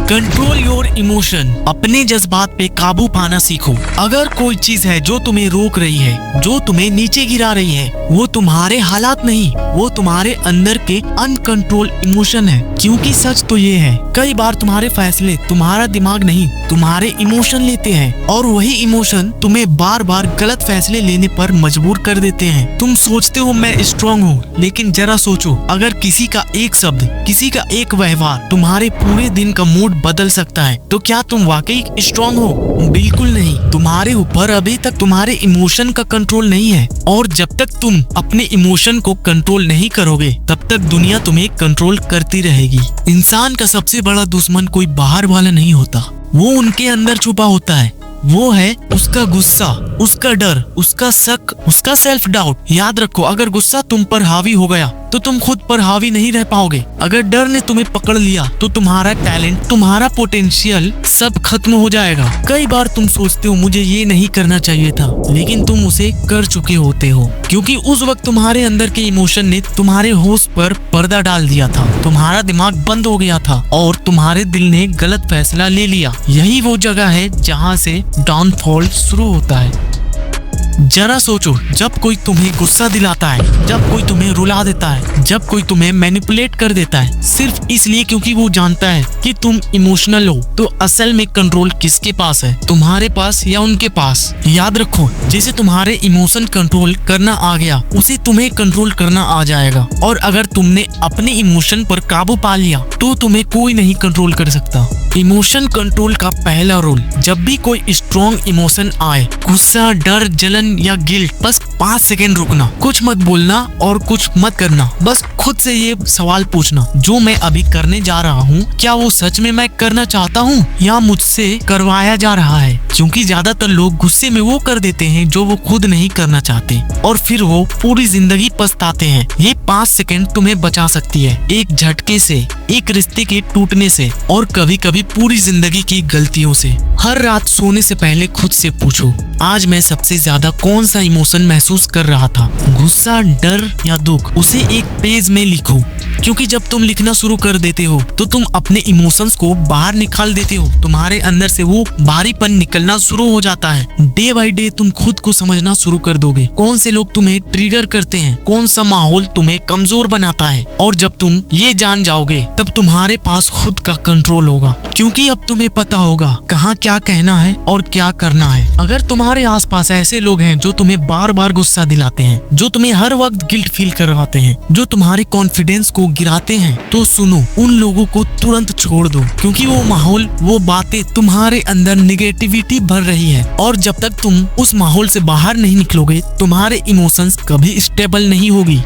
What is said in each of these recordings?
Control your emotion. अपने जज्बात पे काबू पाना सीखो। अगर कोई चीज है जो तुम्हें रोक रही है, जो तुम्हें नीचे गिरा रही है, वो तुम्हारे हालात नहीं, वो तुम्हारे अंदर के अनकंट्रोल इमोशन है। क्योंकि सच तो ये है, कई बार तुम्हारे फैसले तुम्हारा दिमाग नहीं, तुम्हारे इमोशन लेते हैं, और वही इमोशन तुम्हें बार बार गलत फैसले लेने पर मजबूर कर देते हैं। तुम सोचते हो मैं स्ट्रांग हूँ, लेकिन जरा सोचो, अगर किसी का एक शब्द, किसी का एक व्यवहार तुम्हारे पूरे दिन का मूड बदल सकता है, तो क्या तुम वाकई स्ट्रांग हो? बिल्कुल नहीं। तुम्हारे ऊपर अभी तक तुम्हारे इमोशन का कंट्रोल नहीं है, और जब तक तुम अपने इमोशन को कंट्रोल नहीं करोगे, तब तक दुनिया तुम्हें कंट्रोल करती रहेगी। इंसान का सबसे बड़ा दुश्मन कोई बाहर वाला नहीं होता, वो उनके अंदर छुपा होता है। वो है उसका गुस्सा, उसका डर, उसका शक, उसका सेल्फ डाउट। याद रखो, अगर गुस्सा तुम पर हावी हो गया तो तुम खुद पर हावी नहीं रह पाओगे। अगर डर ने तुम्हें पकड़ लिया तो तुम्हारा टैलेंट, तुम्हारा पोटेंशियल सब खत्म हो जाएगा। कई बार तुम सोचते हो मुझे ये नहीं करना चाहिए था, लेकिन तुम उसे कर चुके होते हो, क्योंकि उस वक्त तुम्हारे अंदर के इमोशन ने तुम्हारे होश पर पर्दा डाल दिया था। तुम्हारा दिमाग बंद हो गया था और तुम्हारे दिल ने गलत फैसला ले लिया। यही वो जगह है जहाँ से डाउनफॉल शुरू होता है। जरा सोचो, जब कोई तुम्हें गुस्सा दिलाता है, जब कोई तुम्हें रुला देता है, जब कोई तुम्हें मैनिपुलेट कर देता है, सिर्फ इसलिए क्योंकि वो जानता है कि तुम इमोशनल हो, तो असल में कंट्रोल किसके पास है? तुम्हारे पास या उनके पास? याद रखो, जिसे तुम्हारे इमोशन कंट्रोल करना आ गया, उसे तुम्हें कंट्रोल करना आ जाएगा। और अगर तुमने अपने इमोशन पर काबू पा लिया, तो तुम्हें कोई नहीं कंट्रोल कर सकता। इमोशन कंट्रोल का पहला रूल, जब भी कोई स्ट्रॉन्ग इमोशन आए, गुस्सा, डर, जलन या गिल्ट, बस 5 सेकेंड रुकना, कुछ मत बोलना और कुछ मत करना। बस खुद से ये सवाल पूछना, जो मैं अभी करने जा रहा हूँ, क्या वो सच में मैं करना चाहता हूँ या मुझसे करवाया जा रहा है? क्योंकि ज्यादातर लोग गुस्से में वो कर देते हैं जो वो खुद नहीं करना चाहते, और फिर वो पूरी जिंदगी पछताते हैं। ये 5 सेकेंड तुम्हें बचा सकती है, एक झटके से, एक रिश्ते के टूटने से, और कभी कभी पूरी जिंदगी की गलतियों से। हर रात सोने से पहले खुद से पूछो, आज मैं सबसे ज्यादा कौन सा इमोशन महसूस कर रहा था? गुस्सा, डर या दुख? उसे एक पेज में लिखो, क्योंकि जब तुम लिखना शुरू कर देते हो तो तुम अपने इमोशंस को बाहर निकाल देते हो। तुम्हारे अंदर से वो भारीपन निकलना शुरू हो जाता है। डे बाय डे तुम खुद को समझना शुरू कर दोगे, कौन से लोग तुम्हें ट्रिगर करते हैं, कौन सा माहौल तुम्हें कमजोर बनाता है। और जब तुम ये जान जाओगे, तब तुम्हारे पास खुद का कंट्रोल होगा, क्योंकि अब तुम्हें पता होगा कहाँ क्या कहना है और क्या करना है। अगर तुम्हारे आसपास ऐसे लोग हैं जो तुम्हें बार बार गुस्सा दिलाते हैं, जो तुम्हें हर वक्त गिल्ट फील करवाते हैं, जो तुम्हारे कॉन्फिडेंस को गिराते हैं, तो सुनो, उन लोगों को तुरंत छोड़ दो, क्योंकि वो माहौल, वो बातें तुम्हारे अंदर निगेटिविटी भर रही है। और जब तक तुम उस माहौल से बाहर नहीं निकलोगे, तुम्हारे इमोशंस कभी स्टेबल नहीं होगी।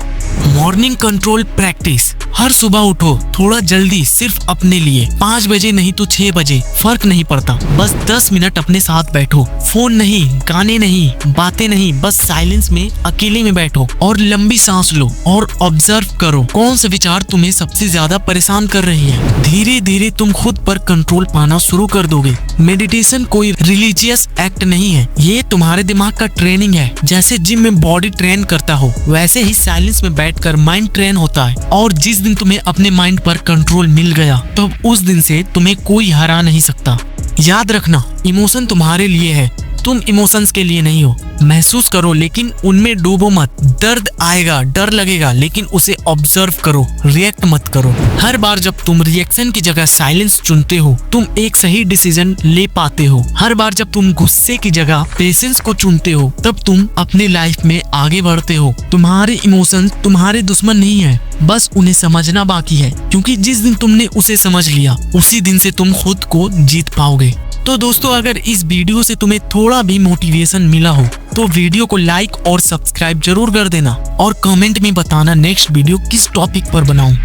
Morning control practice. हर सुबह उठो थोड़ा जल्दी, सिर्फ अपने लिए। 5 बजे नहीं तो 6 बजे, फर्क नहीं पड़ता। बस 10 मिनट अपने साथ बैठो। फोन नहीं, गाने नहीं, बातें नहीं, बस साइलेंस में अकेले में बैठो और लंबी सांस लो और ऑब्जर्व करो कौन से विचार तुम्हें सबसे ज्यादा परेशान कर रही है। धीरे धीरे तुम खुद पर कंट्रोल पाना शुरू कर दोगे। मेडिटेशन कोई रिलीजियस एक्ट नहीं है, ये तुम्हारे दिमाग का ट्रेनिंग है। जैसे जिम में बॉडी ट्रेन करता हो, वैसे ही साइलेंस में बैठकर माइंड ट्रेन होता है। और जिस दिन तुम्हें अपने माइंड पर कंट्रोल मिल गया, तो उस दिन से तुम्हें कोई हरा नहीं सकता। याद रखना, इमोशन तुम्हारे लिए है, तुम इमोशंस के लिए नहीं हो। महसूस करो, लेकिन उनमें डूबो मत। दर्द आएगा, डर लगेगा, लेकिन उसे ऑब्जर्व करो, रिएक्ट मत करो। हर बार जब तुम रिएक्शन की जगह साइलेंस चुनते हो, तुम एक सही डिसीजन ले पाते हो। हर बार जब तुम गुस्से की जगह पेशेंस को चुनते हो, तब तुम अपने लाइफ में आगे बढ़ते हो। तुम्हारे इमोशंस तुम्हारे दुश्मन नहीं है, बस उन्हें समझना बाकी है, क्योंकि जिस दिन तुमने उसे समझ लिया, उसी दिन से तुम खुद को जीत पाओगे। तो दोस्तों, अगर इस वीडियो से तुम्हें थोड़ा भी मोटिवेशन मिला हो, तो वीडियो को लाइक और सब्सक्राइब जरूर कर देना, और कमेंट में बताना नेक्स्ट वीडियो किस टॉपिक पर बनाऊं।